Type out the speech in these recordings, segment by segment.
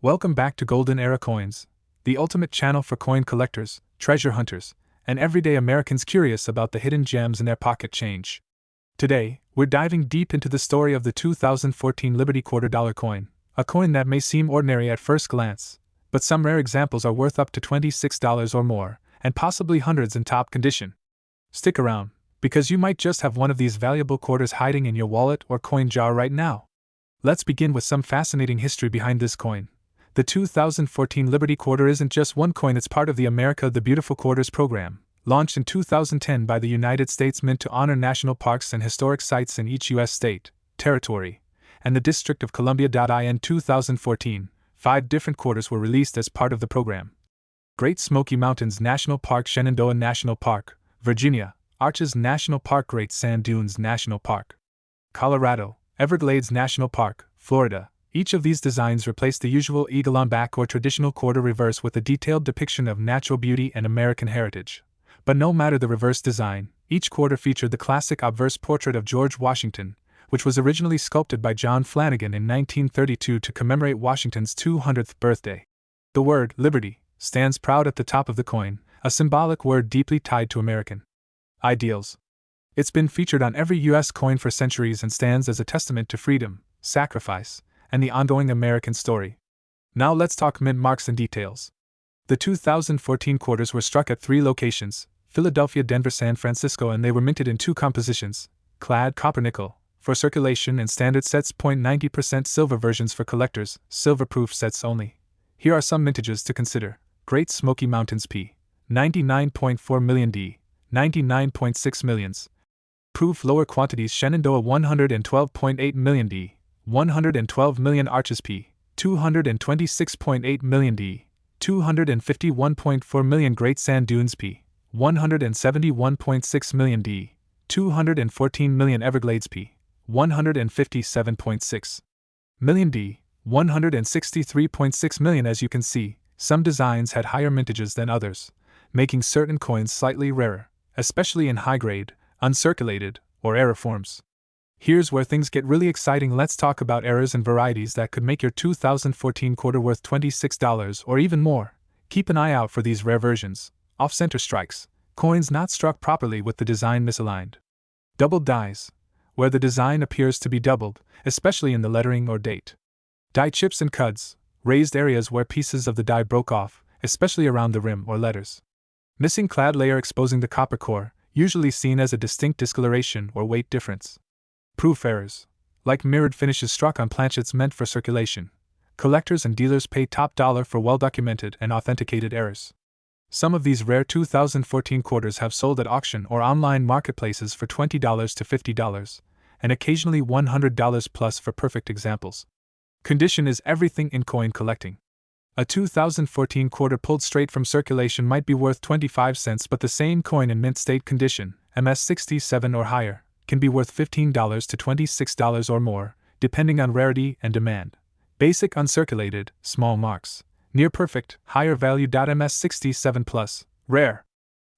Welcome back to Golden Era Coins, the ultimate channel for coin collectors, treasure hunters, and everyday Americans curious about the hidden gems in their pocket change. Today, we're diving deep into the story of the 2014 Liberty $quarter coin, a coin that may seem ordinary at first glance, but some rare examples are worth up to $26 or more, and possibly hundreds in top condition. Stick around, because you might just have one of these valuable quarters hiding in your wallet or coin jar right now. Let's begin with some fascinating history behind this coin. The 2014 Liberty Quarter isn't just one coin, it's part of the America the Beautiful Quarters program, launched in 2010 by the United States Mint to honor national parks and historic sites in each U.S. state, territory, and the District of Columbia. In 2014, 5 different quarters were released as part of the program. Great Smoky Mountains National Park, Shenandoah National Park, Virginia, Arches National Park, Great Sand Dunes National Park, Colorado, Everglades National Park, Florida. Each of these designs replaced the usual eagle on back or traditional quarter reverse with a detailed depiction of natural beauty and American heritage. But no matter the reverse design, each quarter featured the classic obverse portrait of George Washington, which was originally sculpted by John Flanagan in 1932 to commemorate Washington's 200th birthday. The word Liberty stands proud at the top of the coin, a symbolic word deeply tied to American ideals. It's been featured on every U.S. coin for centuries and stands as a testament to freedom, sacrifice, and the ongoing American story. Now let's talk mint marks and details. The 2014 quarters were struck at 3 locations: Philadelphia, Denver, San Francisco, and they were minted in 2 compositions: clad copper nickel for circulation and standard sets, 0.90% silver versions for collectors, silver proof sets only. Here are some mintages to consider: Great Smoky Mountains P. 99.4 million D. 99.6 millions. Proof lower quantities Shenandoah 112.8 million D. 112 million. Arches P. 226.8 million D. 251.4 million. Great Sand Dunes P. 171.6 million D. 214 million. Everglades P. 157.6 million D. 163.6 million. As you can see, some designs had higher mintages than others, making certain coins slightly rarer, especially in high-grade, uncirculated, or error forms. Here's where things get really exciting. Let's talk about errors and varieties that could make your 2014 quarter worth $26 or even more. Keep an eye out for these rare versions: off-center strikes, coins not struck properly with the design misaligned. Doubled dies, where the design appears to be doubled, especially in the lettering or date. Die chips and cuds, raised areas where pieces of the die broke off, especially around the rim or letters. Missing clad layer exposing the copper core, usually seen as a distinct discoloration or weight difference. Proof errors, like mirrored finishes struck on planchets meant for circulation. Collectors and dealers pay top dollar for well-documented and authenticated errors. Some of these rare 2014 quarters have sold at auction or online marketplaces for $20 to $50, and occasionally $100 plus for perfect examples. Condition is everything in coin collecting. A 2014 quarter pulled straight from circulation might be worth 25 cents, but the same coin in mint state condition, MS67 or higher, can be worth $15 to $26 or more, depending on rarity and demand. Basic uncirculated, small marks. Near perfect, higher value. MS67 plus, rare.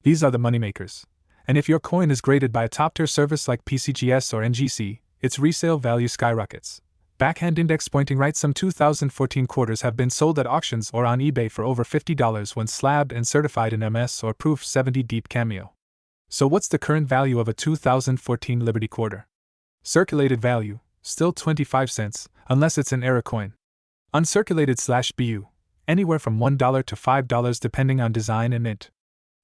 These are the moneymakers. And if your coin is graded by a top-tier service like PCGS or NGC, its resale value skyrockets. Backhand index pointing right: some 2014 quarters have been sold at auctions or on eBay for over $50 when slabbed and certified in MS or Proof 70 Deep Cameo. So what's the current value of a 2014 Liberty quarter? Circulated value, still 25 cents, unless it's an error coin. Uncirculated/BU, anywhere from $1 to $5 depending on design and mint.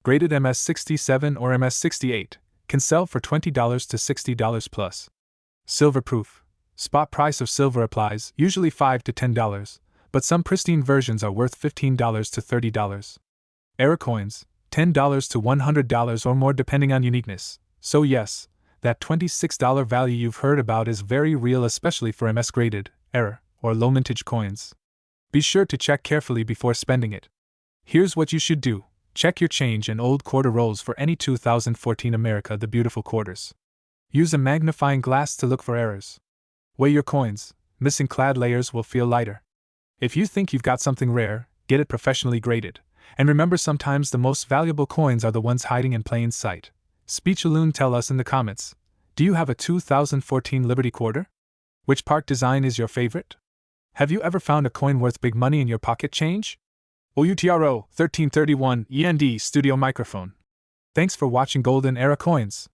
Graded MS67 or MS68, can sell for $20 to $60 plus. Silver proof, spot price of silver applies, usually $5 to $10, but some pristine versions are worth $15 to $30. Error coins, $10 to $100 or more depending on uniqueness. So yes, that $26 value you've heard about is very real, especially for MS graded, error, or low mintage coins. Be sure to check carefully before spending it. Here's what you should do: check your change and old quarter rolls for any 2014 America the Beautiful quarters. Use a magnifying glass to look for errors. Weigh your coins, missing clad layers will feel lighter. If you think you've got something rare, get it professionally graded. And remember, sometimes the most valuable coins are the ones hiding in plain sight. Speechaloon, tell us in the comments, do you have a 2014 Liberty quarter? Which part design is your favorite? Have you ever found a coin worth big money in your pocket change? OUTRO 1331 END Studio Microphone. Thanks for watching Golden Era Coins.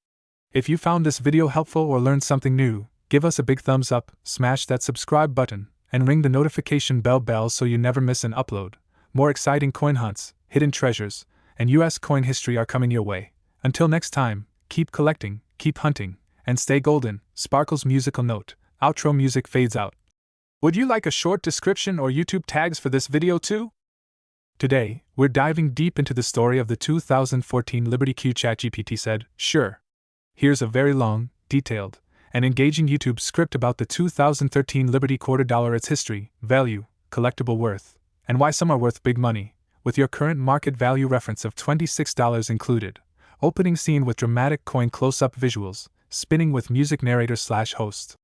If you found this video helpful or learned something new, give us a big thumbs up, smash that subscribe button, and ring the notification bell so you never miss an upload. More exciting coin hunts, hidden treasures, and US coin history are coming your way. Until next time, keep collecting, keep hunting, and stay golden. Sparkle's musical note. Outro music fades out. Would you like a short description or YouTube tags for this video too? Today, we're diving deep into the story of the 2014 Liberty Q. ChatGPT said, "Sure." Here's a very long, detailed, and engaging YouTube script about the 2013 Liberty quarter dollar, its history, value, collectible worth, and why some are worth big money, with your current market value reference of $26 included. Opening scene with dramatic coin close-up visuals, spinning with music narrator/host.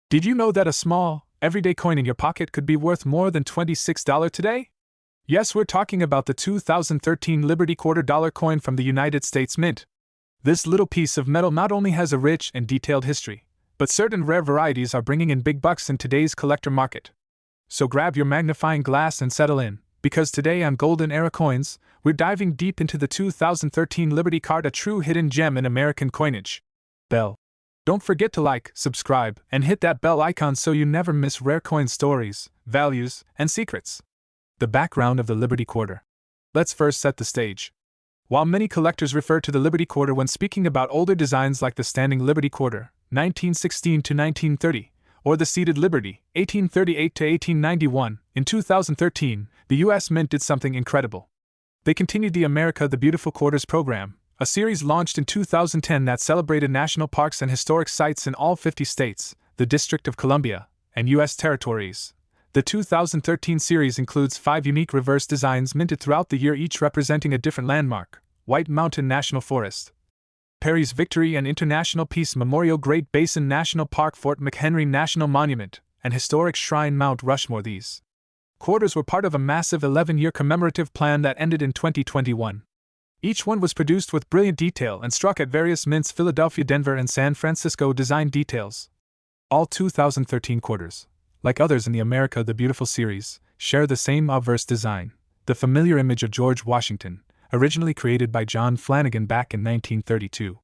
Did you know that a small, everyday coin in your pocket could be worth more than $26 today? Yes, we're talking about the 2013 Liberty quarter dollar coin from the United States Mint. This little piece of metal not only has a rich and detailed history, but certain rare varieties are bringing in big bucks in today's collector market. So grab your magnifying glass and settle in, because today on Golden Era Coins, we're diving deep into the 2013 Liberty card, a true hidden gem in American coinage. Bell. Don't forget to like, subscribe, and hit that bell icon so you never miss rare coin stories, values, and secrets. The background of the Liberty Quarter. Let's first set the stage. While many collectors refer to the Liberty Quarter when speaking about older designs like the Standing Liberty Quarter, 1916 to 1930, or the Seated Liberty, 1838 to 1891, in 2013, the U.S. Mint did something incredible. They continued the America the Beautiful Quarters program, a series launched in 2010 that celebrated national parks and historic sites in all 50 states, the District of Columbia, and U.S. territories. The 2013 series includes 5 unique reverse designs minted throughout the year, each representing a different landmark: White Mountain National Forest, Perry's Victory and International Peace Memorial, Great Basin National Park, Fort McHenry National Monument, and historic shrine Mount Rushmore. These quarters were part of a massive 11-year commemorative plan that ended in 2021. Each one was produced with brilliant detail and struck at various mints: Philadelphia, Denver, and San Francisco design details. All 2013 quarters, like others in the America the Beautiful series, share the same obverse design, the familiar image of George Washington, originally created by John Flanagan back in 1932.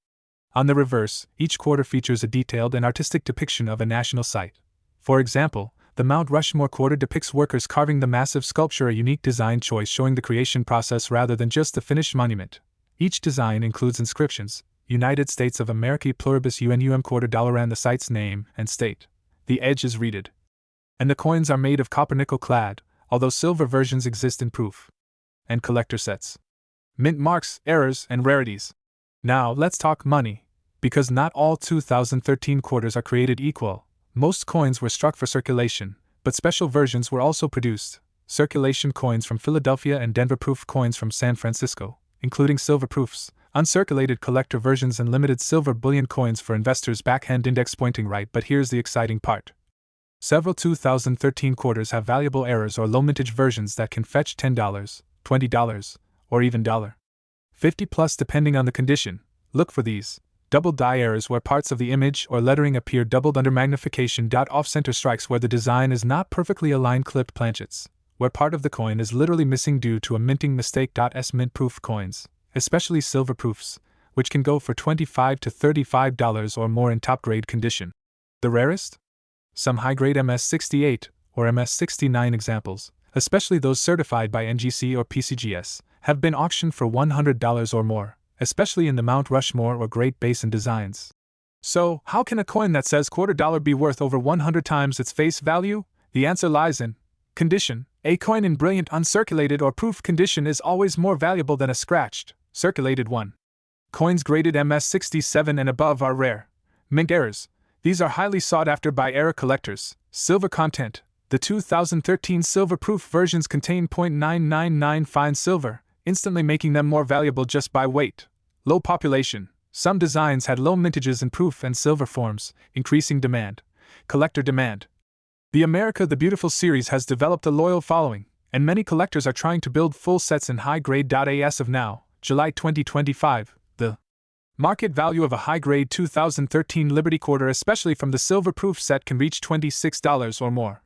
On the reverse, each quarter features a detailed and artistic depiction of a national site. For example, the Mount Rushmore quarter depicts workers carving the massive sculpture, a unique design choice showing the creation process rather than just the finished monument. Each design includes inscriptions: United States of America Pluribus Unum quarter dollar, and the site's name and state. The edge is reeded, and the coins are made of copper nickel clad, although silver versions exist in proof and collector sets. Mint marks, errors, and rarities. Now let's talk money, because not all 2013 quarters are created equal. Most coins were struck for circulation, but special versions were also produced: circulation coins from Philadelphia and Denver, proof coins from San Francisco, including silver proofs, uncirculated collector versions, and limited silver bullion coins for investors. Backhand index pointing right, but here's the exciting part. Several 2013 quarters have valuable errors or low mintage versions that can fetch $10, $20, or even $50 plus depending on the condition. Look for these double die errors, where parts of the image or lettering appear doubled under magnification. Off-center strikes, where the design is not perfectly aligned. Clipped planchets, where part of the coin is literally missing due to a minting mistake. Mint proof coins, especially silver proofs, which can go for $25 to $35 or more in top-grade condition. The rarest? Some high-grade MS-68 or MS-69 examples, especially those certified by NGC or PCGS, have been auctioned for $100 or more, especially in the Mount Rushmore or Great Basin designs. So, how can a coin that says quarter dollar be worth over 100 times its face value? The answer lies in condition. A coin in brilliant uncirculated or proof condition is always more valuable than a scratched, circulated one. Coins graded MS-67 and above are rare. Mint errors. These are highly sought after by era collectors. Silver content. The 2013 silver proof versions contain 0.999 fine silver, instantly making them more valuable just by weight. Low population. Some designs had low mintages in proof and silver forms, increasing demand. Collector demand. The America the Beautiful series has developed a loyal following, and many collectors are trying to build full sets in high grade. As of now, July 2025, the market value of a high grade 2013 Liberty quarter, especially from the silver proof set, can reach $26 or more.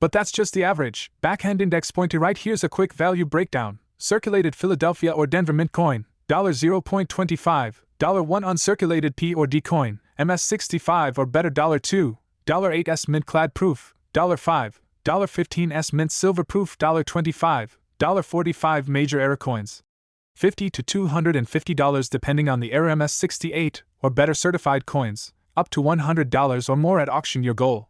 But that's just the average. Backhand index pointer right here's a quick value breakdown. Circulated Philadelphia or Denver Mint coin, $0.25, $1 uncirculated P or D coin, MS65 or better $2, $8 mint clad proof, $5, $15 mint silver proof, $25, $45 major error coins. $50 to $250 depending on the error MS68 or better certified coins, up to $100 or more at auction your goal.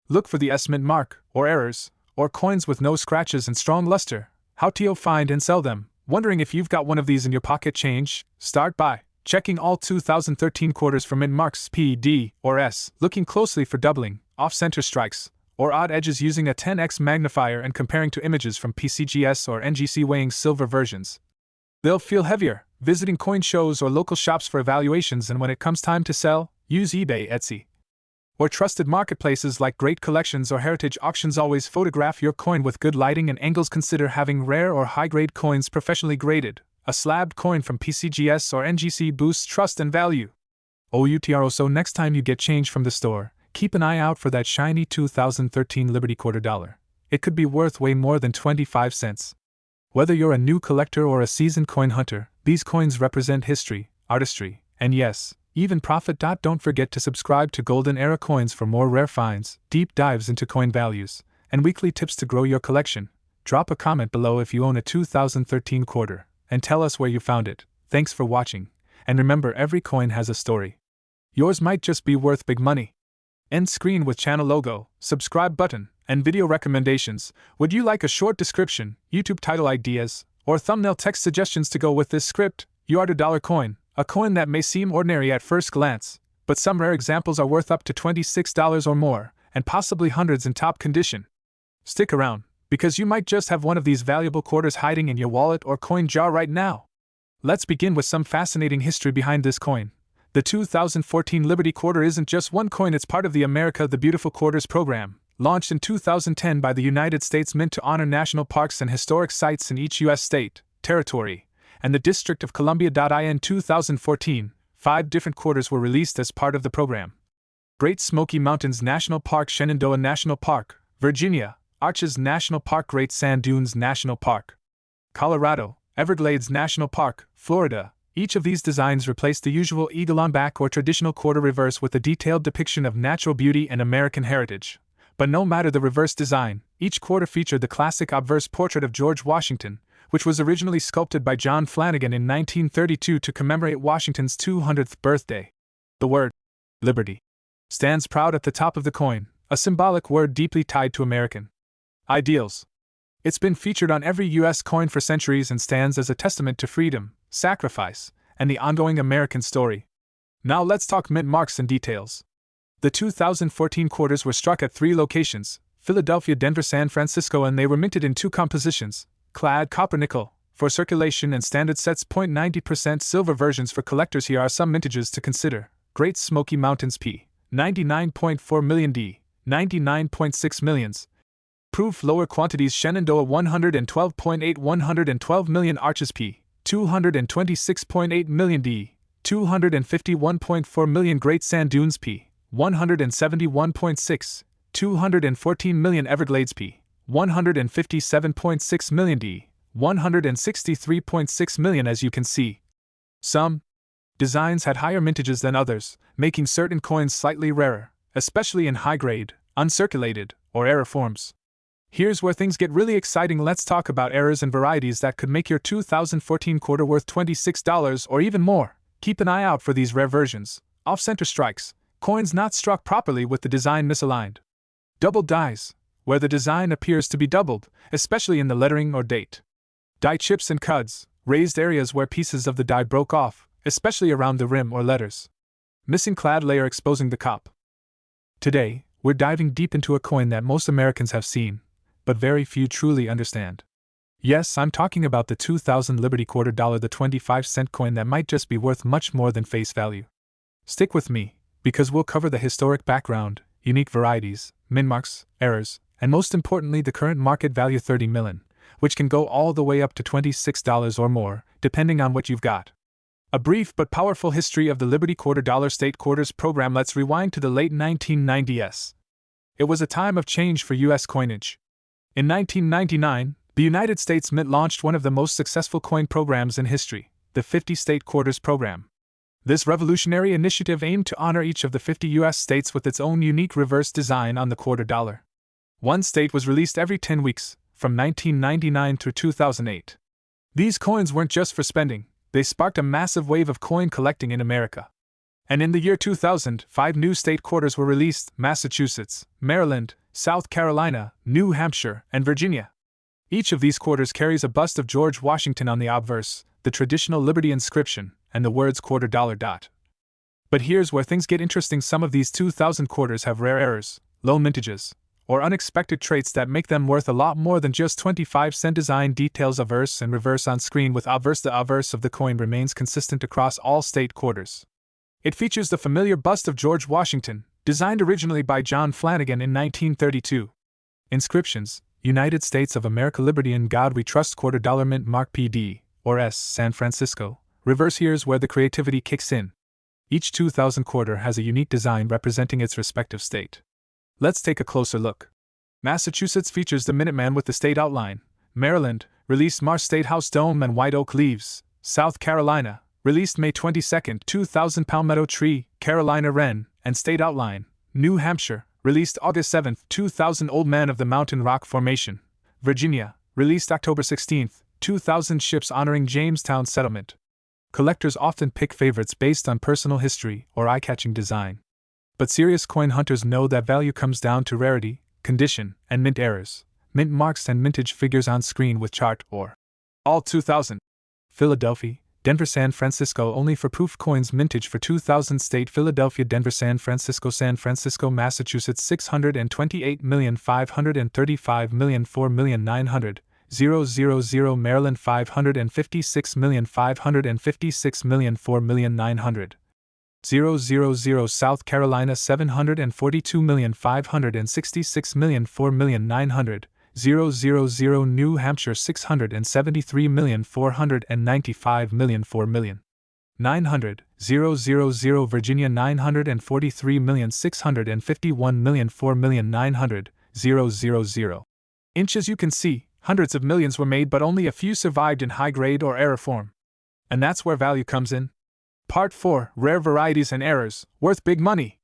Look for the S-mint mark, or errors, or coins with no scratches and strong luster. How to find and sell them. Wondering if you've got one of these in your pocket change? Start by checking all 2013 quarters for mint marks P, D, or S, looking closely for doubling, off-center strikes, or odd edges using a 10x magnifier and comparing to images from PCGS or NGC weighing silver versions. They'll feel heavier. Visiting coin shows or local shops for evaluations, and when it comes time to sell, use eBay, Etsy, or trusted marketplaces like Great Collections or Heritage Auctions. Always photograph your coin with good lighting and angles. Consider having rare or high-grade coins professionally graded. A slabbed coin from PCGS or NGC boosts trust and value. So next time you get change from the store, keep an eye out for that shiny 2013 Liberty quarter dollar. It could be worth way more than 25 cents. Whether you're a new collector or a seasoned coin hunter, these coins represent history, artistry, and yes, even profit. Don't forget to subscribe to Golden Era Coins for more rare finds, deep dives into coin values, and weekly tips to grow your collection. Drop a comment below if you own a 2013 quarter, and tell us where you found it. Thanks for watching, and remember, every coin has a story. Yours might just be worth big money. End screen with channel logo, subscribe button, and video recommendations. Would you like a short description, YouTube title ideas, or thumbnail text suggestions to go with this script? You are the dollar coin, a coin that may seem ordinary at first glance, but some rare examples are worth up to $26 or more, and possibly hundreds in top condition. Stick around, because you might just have one of these valuable quarters hiding in your wallet or coin jar right now. Let's begin with some fascinating history behind this coin. The 2014 Liberty Quarter isn't just one coin, it's part of the America the Beautiful Quarters program, launched in 2010 by the United States Mint to honor national parks and historic sites in each U.S. state, territory, and the District of Columbia. In 2014, 5 different quarters were released as part of the program. Great Smoky Mountains National Park, Shenandoah National Park, Virginia, Arches National Park, Great Sand Dunes National Park, Colorado, Everglades National Park, Florida. Each of these designs replaced the usual eagle on back or traditional quarter reverse with a detailed depiction of natural beauty and American heritage. But no matter the reverse design, each quarter featured the classic obverse portrait of George Washington, which was originally sculpted by John Flanagan in 1932 to commemorate Washington's 200th birthday. The word Liberty stands proud at the top of the coin, a symbolic word deeply tied to American ideals. It's been featured on every U.S. coin for centuries and stands as a testament to freedom, sacrifice, and the ongoing American story. Now let's talk mint marks and details. The 2014 quarters were struck at 3 locations, Philadelphia, Denver, San Francisco, and they were minted in 2 compositions, clad copper nickel, for circulation, and standard sets 0.90% silver versions for collectors. Here are some mintages to consider. Great Smoky Mountains P, 99.4 million D, 99.6 millions. Proof lower quantities Shenandoah 112.8 112 million Arches P, 226.8 million D, 251.4 million Great Sand Dunes P, 171.6, 214 million Everglades P, 157.6 million D, 163.6 million. As you can see, some designs had higher mintages than others, making certain coins slightly rarer, especially in high-grade, uncirculated, or error forms. Here's where things get really exciting. Let's talk about errors and varieties that could make your 2014 quarter worth $26 or even more. Keep an eye out for these rare versions, off-center strikes, coins not struck properly with the design misaligned. Doubled dies, where the design appears to be doubled, especially in the lettering or date. Die chips and cuds, raised areas where pieces of the die broke off, especially around the rim or letters. Missing clad layer exposing the cop. Today, we're diving deep into a coin that most Americans have seen, but very few truly understand. Yes, I'm talking about the 2000 Liberty quarter dollar, the 25-cent coin that might just be worth much more than face value. Stick with me, because we'll cover the historic background, unique varieties, min marks, errors, and most importantly the current market value $30 million, which can go all the way up to $26 or more, depending on what you've got. A brief but powerful history of the Liberty quarter dollar state quarters program. Let's rewind to the late 1990s. It was a time of change for U.S. coinage. In 1999, the United States Mint launched one of the most successful coin programs in history, the 50 State Quarters Program. This revolutionary initiative aimed to honor each of the 50 U.S. states with its own unique reverse design on the quarter dollar. One state was released every 10 weeks, from 1999 through 2008. These coins weren't just for spending, they sparked a massive wave of coin collecting in America. And in the year 2000, 5 new state quarters were released: Massachusetts, Maryland, South Carolina, New Hampshire, and Virginia. Each of these quarters carries a bust of George Washington on the obverse, the traditional Liberty inscription, and the words quarter dollar dot. But here's where things get interesting. Some of these 2000 quarters have rare errors, low mintages, or unexpected traits that make them worth a lot more than just 25-cent. Design details obverse and reverse on screen with obverse. The obverse of the coin remains consistent across all state quarters. It features the familiar bust of George Washington, designed originally by John Flanagan in 1932. Inscriptions: United States of America, Liberty, in God We Trust. Quarter dollar mint mark PD, or S, San Francisco. Reverse. Here's where the creativity kicks in. Each 2000 quarter has a unique design representing its respective state. Let's take a closer look. Massachusetts features the Minuteman with the state outline. Maryland, released Mars State House dome and white oak leaves. South Carolina, released May 22, 2000 palmetto tree, Carolina wren, and state outline. New Hampshire, released August 7, 2000 old man of the mountain rock formation. Virginia, released October 16, 2000 ships honoring Jamestown settlement. Collectors often pick favorites based on personal history or eye-catching design. But serious coin hunters know that value comes down to rarity, condition, and mint errors. Mint marks and mintage figures on screen with chart or all 2000. Philadelphia, Denver, San Francisco. Only for proof coins. Mintage for 2000 state: Philadelphia, Denver, San Francisco, Massachusetts. 625,535,004,900,000. Maryland, 556,556,004,900,000. South Carolina, 742,566,004,900,000. New Hampshire, 673,495,004,900,000. Virginia, 943,651,004,900,000. Inches. You can see, hundreds of millions were made, but only a few survived in high grade or error form. And that's where value comes in. Part 4: Rare Varieties and Errors, Worth Big Money.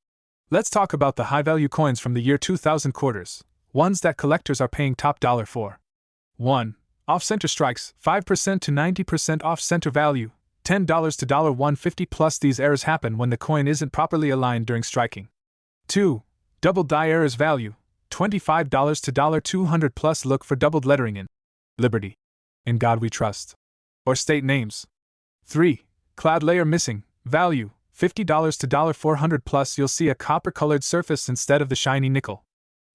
Let's talk about the high-value coins from the year 2000 quarters, ones that collectors are paying top dollar for. 1. Off-center strikes, 5% to 90% off-center value, $10 to $1.50 plus. These errors happen when the coin isn't properly aligned during striking. 2. Doubled die errors value, $25 to $200 plus. Look for doubled lettering in Liberty, In God We Trust, or state names. 3. Cloud layer missing, value, $50 to $400 plus. You'll see a copper-colored surface instead of the shiny nickel.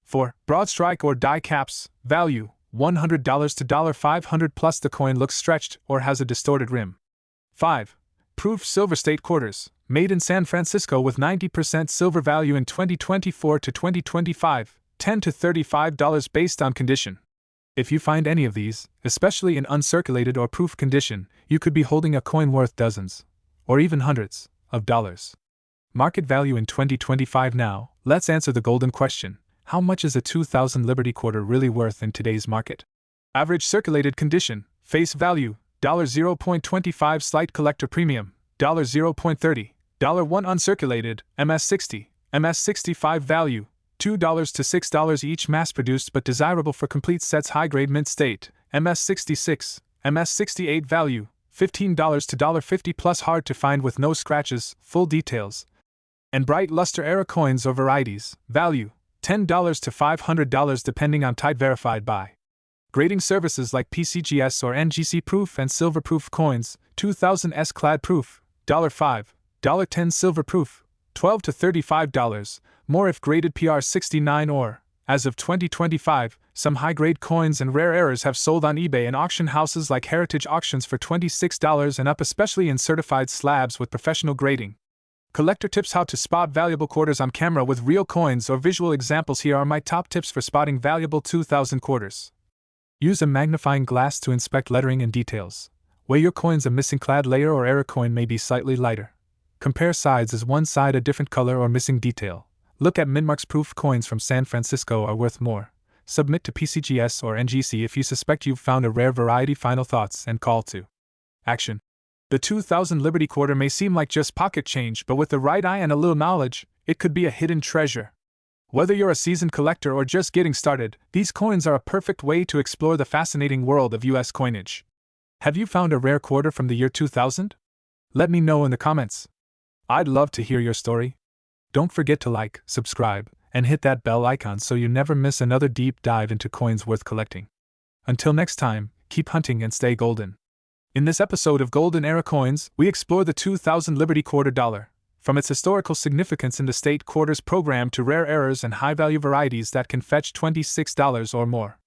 4. Broad strike or die caps, value, $100 to $500 plus. The coin looks stretched or has a distorted rim. 5. Proof silver state quarters, made in San Francisco with 90% silver value in 2024 to 2025, $10 to $35 based on condition. If you find any of these, especially in uncirculated or proof condition, you could be holding a coin worth dozens, or even hundreds, of dollars. Market value in 2025. Now, let's answer the golden question: how much is a 2000 Liberty quarter really worth in today's market? Average circulated condition, face value, $0.25 slight collector premium, $0.30, $1 uncirculated, MS60, MS65 value, $2 to $6 each, mass-produced but desirable for complete sets, high-grade mint state, MS66, MS68 value, $15 to $50 plus, hard to find with no scratches, full details. And bright luster era coins or varieties, value, $10 to $500 depending on type, verified by grading services like PCGS or NGC proof and silver proof coins, 2000 S-clad proof, $5, $10 silver proof, $12 to $35, more if graded PR69 or, as of 2025, some high-grade coins and rare errors have sold on eBay and auction houses like Heritage Auctions for $26 and up, especially in certified slabs with professional grading. Collector tips: how to spot valuable quarters on camera with real coins or visual examples. Here are my top tips for spotting valuable 2000 quarters. Use a magnifying glass to inspect lettering and details. Where your coin's a missing clad layer or error coin may be slightly lighter. Compare sides: is one side a different color or missing detail? Look at Minmark's proof coins from San Francisco are worth more. Submit to PCGS or NGC if you suspect you've found a rare variety. Final thoughts and call to action. The 2000 Liberty Quarter may seem like just pocket change, but with the right eye and a little knowledge, it could be a hidden treasure. Whether you're a seasoned collector or just getting started, these coins are a perfect way to explore the fascinating world of US coinage. Have you found a rare quarter from the year 2000? Let me know in the comments. I'd love to hear your story. Don't forget to like, subscribe, and hit that bell icon so you never miss another deep dive into coins worth collecting. Until next time, keep hunting and stay golden. In this episode of Golden Era Coins, we explore the 2000 Liberty Quarter dollar, from its historical significance in the state quarters program to rare errors and high-value varieties that can fetch $26 or more.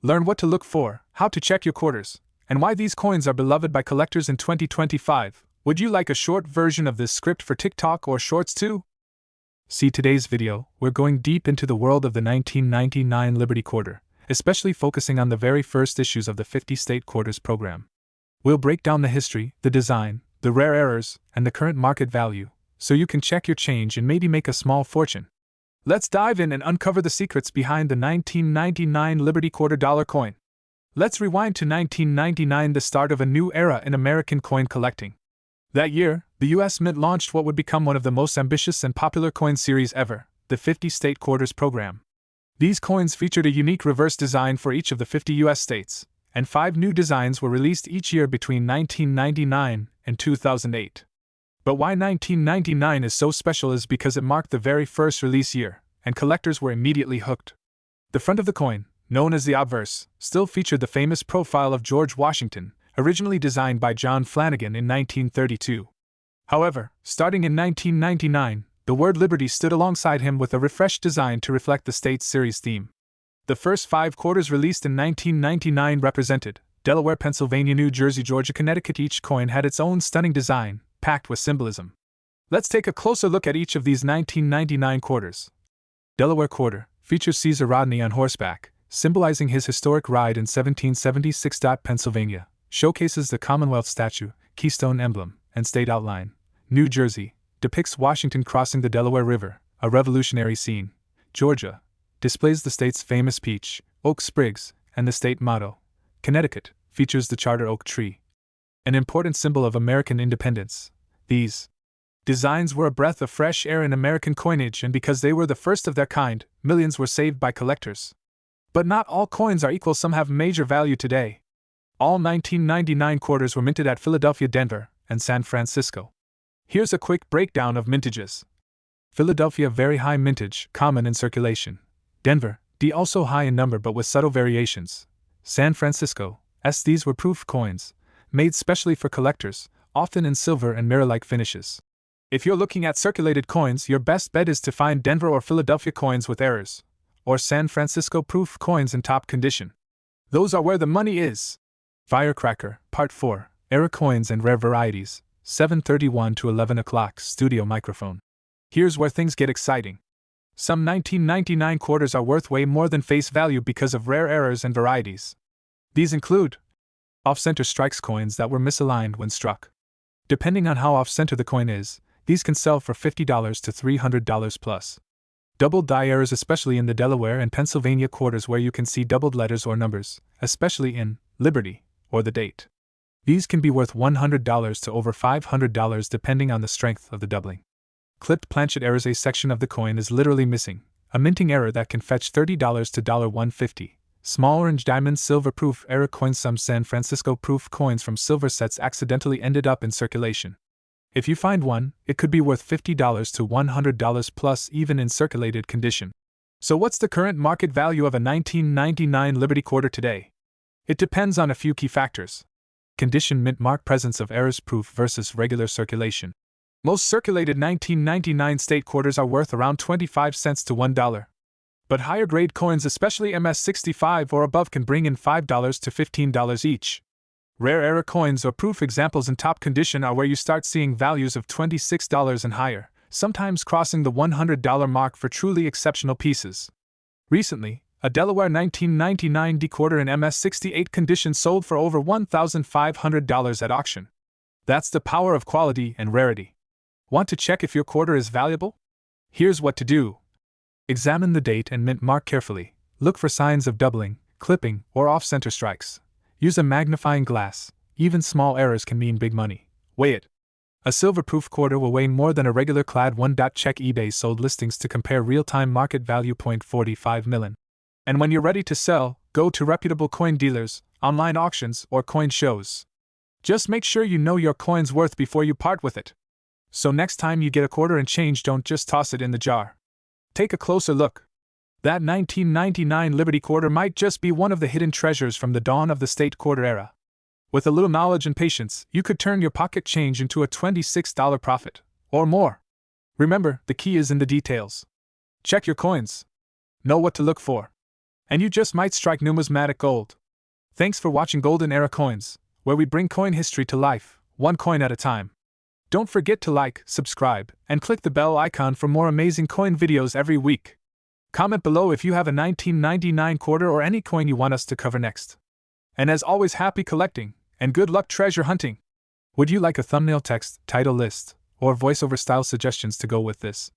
Learn what to look for, how to check your quarters, and why these coins are beloved by collectors in 2025. Would you like a short version of this script for TikTok or Shorts too? See today's video, we're going deep into the world of the 1999 Liberty Quarter, especially focusing on the very first issues of the 50 state quarters program. We'll break down the history, the design, the rare errors, and the current market value, so you can check your change and maybe make a small fortune. Let's dive in and uncover the secrets behind the 1999 Liberty Quarter dollar coin. Let's rewind to 1999, the start of a new era in American coin collecting. That year, the US Mint launched what would become one of the most ambitious and popular coin series ever, the 50 State Quarters program. These coins featured a unique reverse design for each of the 50 US states, and 5 new designs were released each year between 1999 and 2008. But why 1999 is so special is because it marked the very first release year, and collectors were immediately hooked. The front of the coin, known as the obverse, still featured the famous profile of George Washington, originally designed by John Flanagan in 1932. However, starting in 1999, the word Liberty stood alongside him with a refreshed design to reflect the state's series theme. The first 5 quarters released in 1999 represented Delaware, Pennsylvania, New Jersey, Georgia, Connecticut. Each coin had its own stunning design, packed with symbolism. Let's take a closer look at each of these 1999 quarters. Delaware Quarter features Caesar Rodney on horseback, symbolizing his historic ride in 1776. Pennsylvania showcases the Commonwealth statue, keystone emblem, and state outline. New Jersey depicts Washington crossing the Delaware River, a revolutionary scene. Georgia displays the state's famous peach, oak sprigs, and the state motto. Connecticut features the charter oak tree, an important symbol of American independence. These designs were a breath of fresh air in American coinage, and because they were the first of their kind, millions were saved by collectors. But not all coins are equal. Some have major value today. All 1999 quarters were minted at Philadelphia, Denver, and San Francisco. Here's a quick breakdown of mintages. Philadelphia, very high mintage, common in circulation. Denver, D, also high in number but with subtle variations. San Francisco, S, these were proof coins, made specially for collectors, often in silver and mirror-like finishes. If you're looking at circulated coins, your best bet is to find Denver or Philadelphia coins with errors, or San Francisco proof coins in top condition. Those are where the money is. Firecracker, Part 4, Era Coins and Rare Varieties, 7:31 to 11 o'clock, studio microphone. Here's where things get exciting. Some 1999 quarters are worth way more than face value because of rare errors and varieties. These include off-center strikes, coins that were misaligned when struck. Depending on how off-center the coin is, these can sell for $50 to $300 plus. Doubled die errors, especially in the Delaware and Pennsylvania quarters where you can see doubled letters or numbers, especially in Liberty or the date. These can be worth $100 to over $500 depending on the strength of the doubling. Clipped planchet errors, a section of the coin is literally missing, a minting error that can fetch $30 to $150. Small orange diamond silver proof error coins, some San Francisco proof coins from silver sets accidentally ended up in circulation. If you find one, it could be worth $50 to $100 plus even in circulated condition. So what's the current market value of a 1999 Liberty Quarter today? It depends on a few key factors. Condition, mint mark, presence of errors, proof versus regular circulation. Most circulated 1999 state quarters are worth around 25 cents to $1. But higher grade coins, especially MS65 or above, can bring in $5 to $15 each. Rare error coins or proof examples in top condition are where you start seeing values of $26 and higher, sometimes crossing the $100 mark for truly exceptional pieces. Recently, a Delaware 1999 D quarter in MS68 condition sold for over $1,500 at auction. That's the power of quality and rarity. Want to check if your quarter is valuable? Here's what to do. Examine the date and mint mark carefully. Look for signs of doubling, clipping, or off-center strikes. Use a magnifying glass. Even small errors can mean big money. Weigh it. A silver-proof quarter will weigh more than a regular clad one. Check eBay's sold listings to compare real-time market value. 45 million. And when you're ready to sell, go to reputable coin dealers, online auctions, or coin shows. Just make sure you know your coin's worth before you part with it. So next time you get a quarter and change, don't just toss it in the jar. Take a closer look. That 1999 Liberty quarter might just be one of the hidden treasures from the dawn of the state quarter era. With a little knowledge and patience, you could turn your pocket change into a $26 profit, or more. Remember, the key is in the details. Check your coins. Know what to look for. And you just might strike numismatic gold. Thanks for watching Golden Era Coins, where we bring coin history to life, one coin at a time. Don't forget to like, subscribe, and click the bell icon for more amazing coin videos every week. Comment below if you have a 1999 quarter or any coin you want us to cover next. And as always, happy collecting, and good luck treasure hunting! Would you like a thumbnail text, title list, or voiceover style suggestions to go with this?